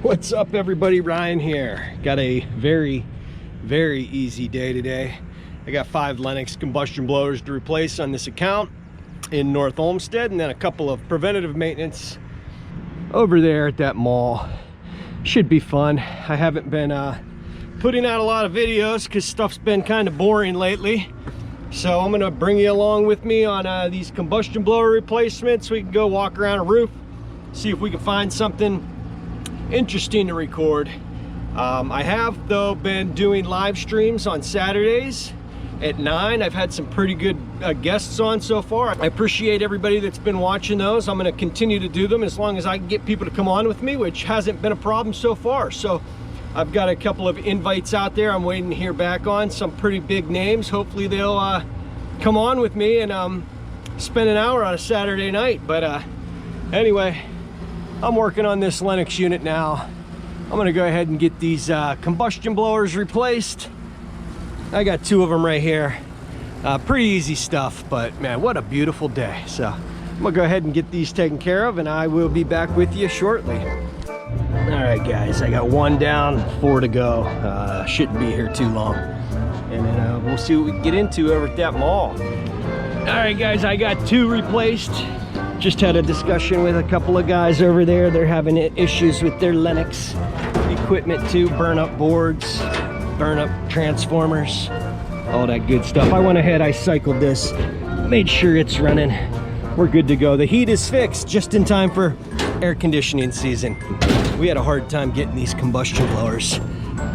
What's up, everybody? Ryan here. Got a very easy day today. I got 5 Lennox combustion blowers to replace on this account in North Olmsted, and then a couple of preventative maintenance over there at that mall. Should be fun. I haven't been putting out a lot of videos because stuff's been kind of boring lately. So I'm gonna bring you along with me on these combustion blower replacements. We can go walk around a roof, see if we can find something interesting to record. I have though been doing live streams on Saturdays at 9. I've had some pretty good guests on so far. I appreciate everybody that's been watching those. I'm going to continue to do them as long as I can get people to come on with me, which hasn't been a problem so far. So I've got a couple of invites out there I'm waiting to hear back on, some pretty big names. Hopefully they'll come on with me and spend an hour on a Saturday night. But anyway, I'm working on this Lennox unit now. I'm gonna go ahead and get these combustion blowers replaced. I got 2 of them right here. Pretty easy stuff, but man, what a beautiful day. So I'm gonna go ahead and get these taken care of, and I will be back with you shortly. All right, guys, I got 1 down, 4 to go. Shouldn't be here too long. And then we'll see what we can get into over at that mall. All right, guys, I got 2 replaced. Just had a discussion with a couple of guys over there. They're having issues with their Lennox equipment too, burn up boards, burn up transformers, all that good stuff. I went ahead, I cycled this, made sure it's running. We're good to go. The heat is fixed just in time for air conditioning season. We had a hard time getting these combustion blowers.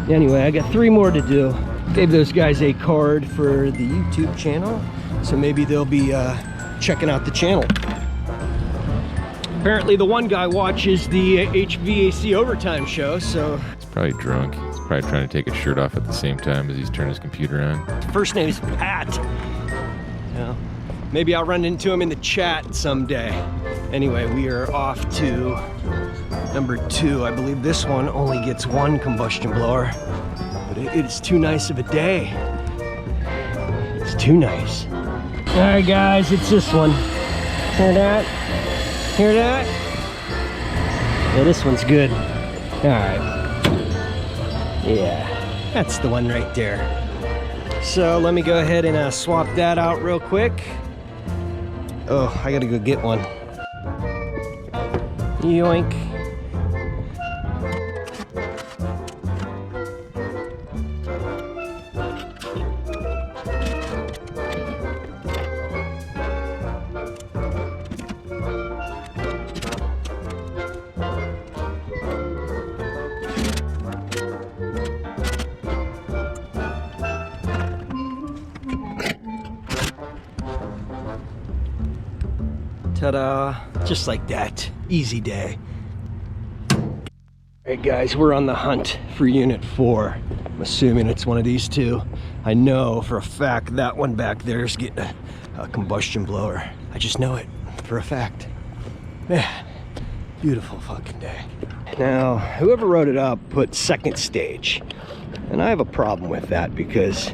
Anyway, I got 3 more to do. Gave those guys a card for the YouTube channel, so maybe they'll be checking out the channel. Apparently the one guy watches the HVAC overtime show, so... He's probably drunk. He's probably trying to take his shirt off at the same time as he's turning his computer on. First name's Pat. Yeah. Maybe I'll run into him in the chat someday. Anyway, we are off to number 2. I believe this one only gets 1 combustion blower, but it is too nice of a day. It's too nice. All right, guys, it's this one. Hear that? Hear that? Yeah, this one's good. All right. Yeah, that's the one right there. So let me go ahead and swap that out real quick. Oh, I gotta go get one. Yoink. Ta-da, just like that, easy day. All right, guys, we're on the hunt for unit 4. I'm assuming it's one of these 2. I know for a fact that one back there is getting a combustion blower. I just know it for a fact. Man, beautiful fucking day. Now, whoever wrote it up put 2nd stage, and I have a problem with that because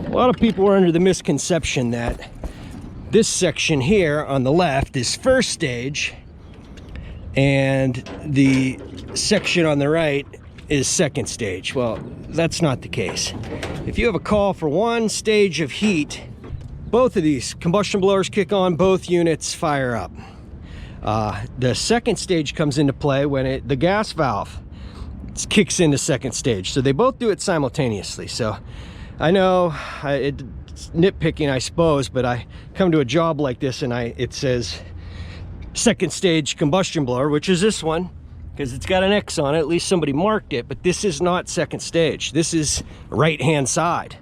a lot of people are under the misconception that this section here on the left is 1st stage and the section on the right is 2nd stage. Well, that's not the case. If you have a call for 1 stage of heat, both of these combustion blowers kick on, both units fire up. The 2nd stage comes into play when the gas valve kicks into 2nd stage. So they both do it simultaneously. So I know it's nitpicking, I suppose, but I come to a job like this and it says 2nd stage combustion blower, which is this one, because it's got an X on it. At least somebody marked it, but this is not 2nd stage. This is right hand side.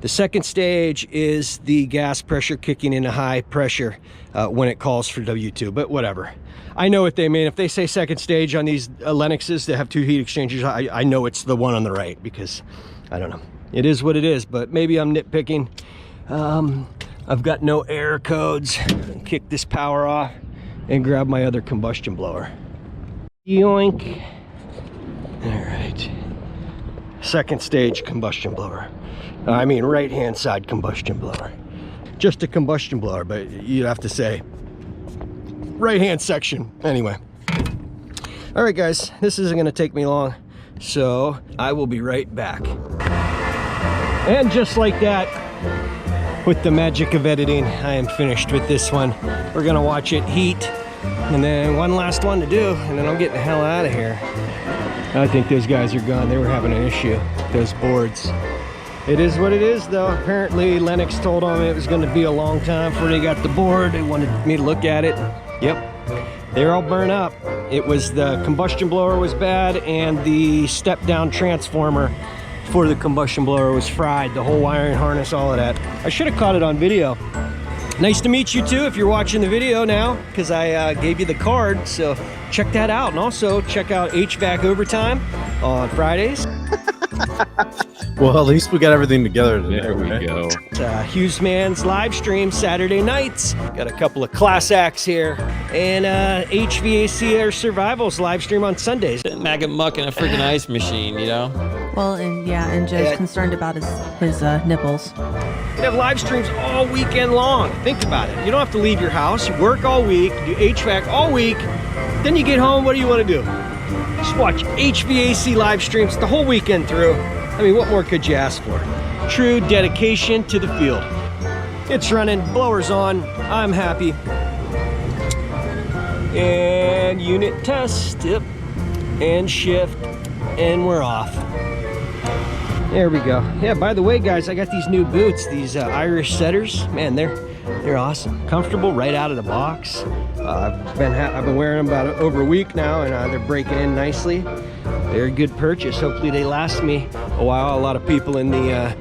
The 2nd stage is the gas pressure kicking into high pressure when it calls for W2, but whatever. I know what they mean. If they say 2nd stage on these Lennoxes that have 2 heat exchangers, I know it's the one on the right, because I don't know. It is what it is, but maybe I'm nitpicking. I've got no error codes. Kick this power off and grab my other combustion blower. Yoink. All right. 2nd stage combustion blower. I mean right hand side combustion blower. Just a combustion blower, but you'd have to say right hand section. Anyway. All right, guys, this isn't gonna take me long, so I will be right back. And just like that, with the magic of editing, I am finished with this one. We're gonna watch it heat, and then one last one to do, and then I'm getting the hell out of here. I think those guys are gone. They were having an issue, those boards. It is what it is, though. Apparently, Lennox told them it was going to be a long time before they got the board. They wanted me to look at it. Yep, they're all burnt up. It was the combustion blower was bad, and the step-down transformer for the combustion blower was fried. The whole wiring harness, all of that. I should have caught it on video. Nice to meet you too if you're watching the video now, because I gave you the card, so check that out. And also check out HVAC Overtime on Fridays. Well, at least we got everything together today. There we go. Hughes Man's live stream Saturday nights. Got a couple of class acts here, and HVAC Air Survival's live stream on Sundays. Maggot muck in a freaking ice machine, you know? Well, and yeah, and Joe's concerned about his nipples. You have live streams all weekend long. Think about it. You don't have to leave your house. You work all week, do HVAC all week. Then you get home, what do you want to do? Just watch HVAC live streams the whole weekend through. I mean, what more could you ask for? True dedication to the field. It's running, blowers on, I'm happy. And unit test, yep. And shift, and we're off. There we go. Yeah, by the way, guys, I got these new boots, these Irish setters. Man, they're awesome. Comfortable right out of the box. I've been wearing them about over a week now, and they're breaking in nicely. They're a good purchase. Hopefully they last me a while. A lot of people in the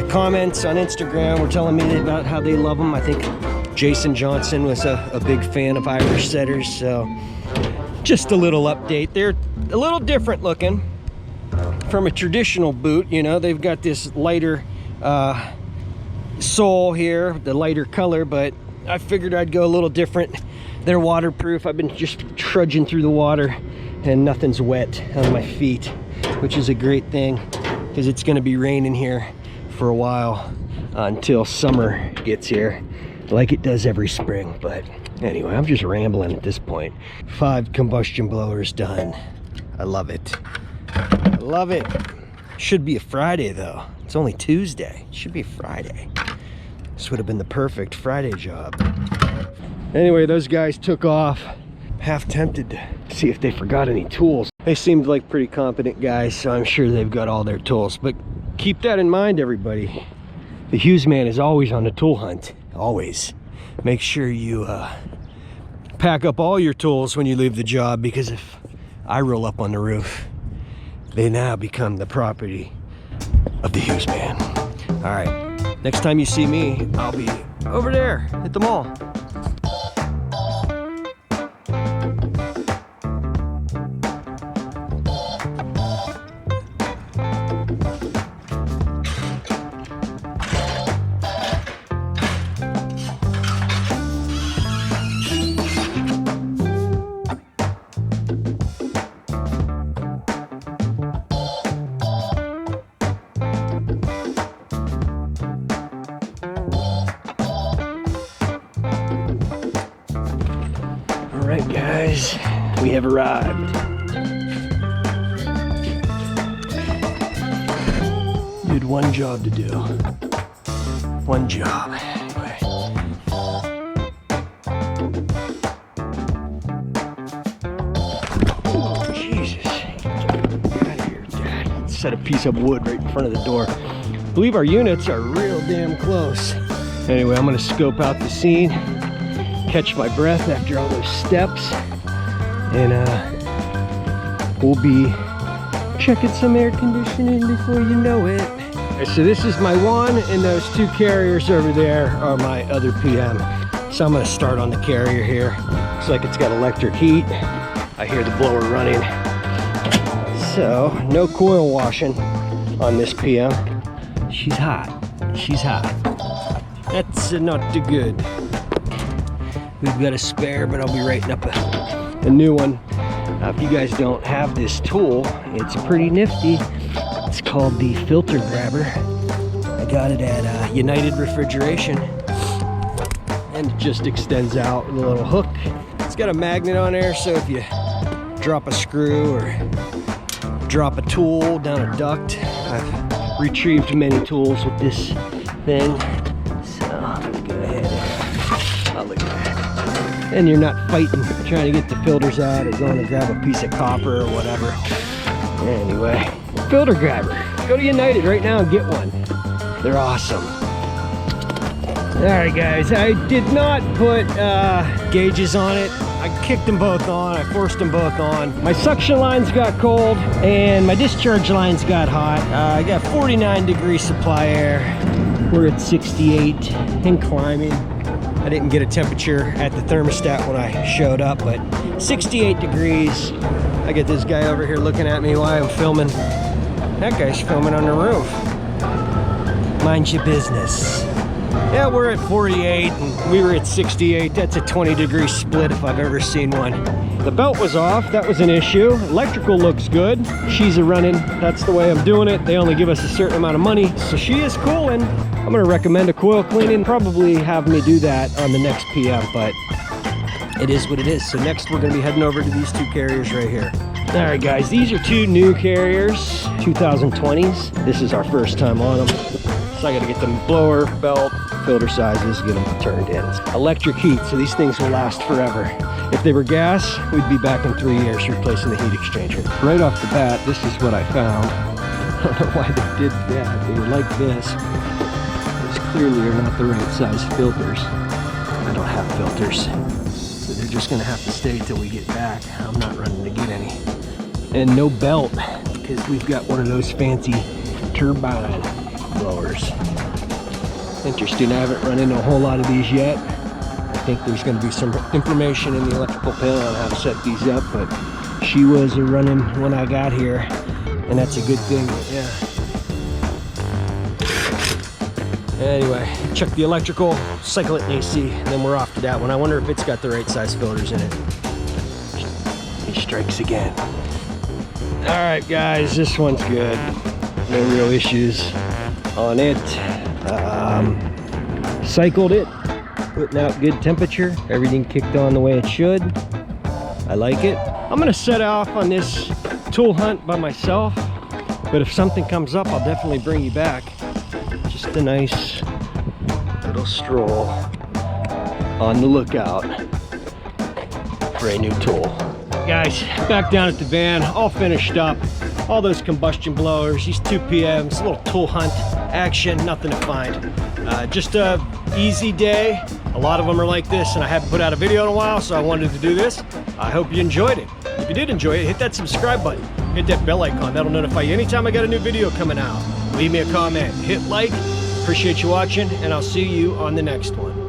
comments on Instagram were telling me about how they love them. I think Jason Johnson was a big fan of Irish setters, so just a little update. They're a little different looking from a traditional boot. You know, they've got this lighter sole here, the lighter color, but I figured I'd go a little different. They're waterproof. I've been just trudging through the water and nothing's wet on my feet, which is a great thing because it's going to be raining here for a while until summer gets here, like it does every spring. But anyway, I'm just rambling at this point. 5 combustion blowers done. I love it. I love it. Should be a Friday though. It's only Tuesday. It should be Friday. This would have been the perfect Friday job. Anyway, those guys took off. Half tempted to see if they forgot any tools. They seemed like pretty competent guys, so I'm sure they've got all their tools. But keep that in mind, everybody. The Hughes man is always on the tool hunt. Always. Make sure you pack up all your tools when you leave the job, because if I roll up on the roof, they now become the property of the Hughes man. All right, next time you see me, I'll be over there at the mall. Alright guys, we have arrived. You had one job to do. One job. Anyway. Oh, Jesus. Get out of here, Dad. Set a piece of wood right in front of the door. I believe our units are real damn close. Anyway, I'm gonna scope out the scene, catch my breath after all those steps, and we'll be checking some air conditioning before you know it. So this is my one, and those 2 carriers over there are my other PM. So I'm gonna start on the carrier here. Looks like it's got electric heat. I hear the blower running. So no coil washing on this PM. She's hot. She's hot. That's not too good. We've got a spare, but I'll be writing up a new one. If you guys don't have this tool, it's pretty nifty. It's called the filter grabber. I got it at United Refrigeration, and it just extends out with a little hook. It's got a magnet on there, so if you drop a screw or drop a tool down a duct. I've retrieved many tools with this thing. So let's go ahead and, oh, look at that. And you're not fighting, trying to get the filters out or going to grab a piece of copper or whatever. Anyway, filter grabber. Go to United right now and get one. They're awesome. All right, guys, I did not put gauges on it. I kicked them both on, I forced them both on. My suction lines got cold and my discharge lines got hot. I got 49 degree supply air. We're at 68 and climbing. I didn't get a temperature at the thermostat when I showed up, but 68 degrees. I get this guy over here looking at me while I'm filming. That guy's filming on the roof. Mind your business. Yeah, we're at 48 and we were at 68. That's a 20 degree split if I've ever seen one. The belt was off, that was an issue. Electrical looks good. She's a running, that's the way I'm doing it. They only give us a certain amount of money, so she is cooling. I'm gonna recommend a coil cleaning, probably have me do that on the next PM, but it is what it is. So next we're gonna be heading over to these two carriers right here. All right, guys, these are two new carriers, 2020s. This is our first time on them. So I gotta get them blower, belt, filter sizes, get them turned in. Electric heat, so these things will last forever. If they were gas, we'd be back in 3 years replacing the heat exchanger. Right off the bat, this is what I found. I don't know why they did that. They were like this. These clearly are not the right size filters. I don't have filters. So they're just gonna have to stay till we get back. I'm not running to get any. And no belt, because we've got one of those fancy turbine blowers. Interesting, I haven't run into a whole lot of these yet. I think there's going to be some information in the electrical panel on how to set these up, but she was running when I got here, and that's a good thing, yeah. Anyway, check the electrical, cycle it in AC, and then we're off to that one. I wonder if it's got the right size filters in it. He strikes again. All right, guys, this one's good. No real issues on it. Cycled it, putting out good temperature. Everything kicked on the way it should. I like it. I'm gonna set off on this tool hunt by myself, but if something comes up, I'll definitely bring you back. Just a nice little stroll on the lookout for a new tool. Guys, back down at the van, all finished up. All those combustion blowers, these 2 PMs, a little tool hunt action, nothing to find. Just a easy day. A lot of them are like this, and I haven't put out a video in a while, so I wanted to do this. I hope you enjoyed it. If you did enjoy it, hit that subscribe button, hit that bell icon. That'll notify you anytime I got a new video coming out. Leave me a comment, hit like. Appreciate you watching, and I'll see you on the next one.